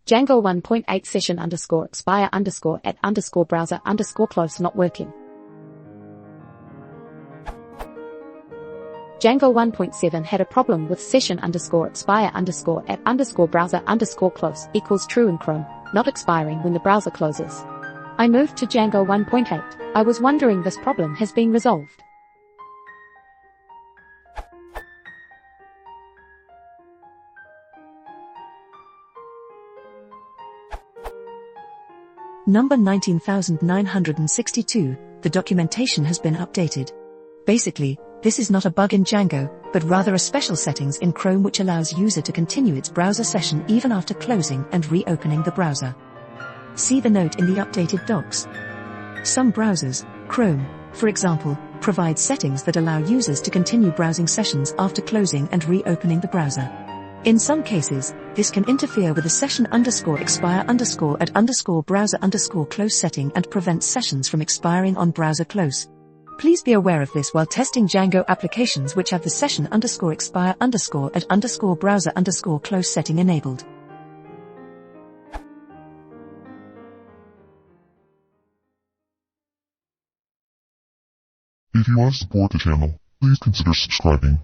Django 1.8 session expire at browser close not working. Django 1.7 had a problem with session expire at browser close equals true in Chrome, not expiring when the browser closes. I moved to Django 1.8. I was wondering this problem has been resolved. Number 19962, the documentation has been updated. Basically, this is not a bug in Django, but rather a special settings in Chrome which allows user to continue its browser session even after closing and reopening the browser. See the note in the updated docs. Some browsers, Chrome, for example, provide settings that allow users to continue browsing sessions after closing and reopening the browser. In some cases, this can interfere with the session expire at browser close setting and prevent sessions from expiring on browser close. Please be aware of this while testing Django applications which have the session expire at browser close setting enabled. If you want to support the channel, please consider subscribing.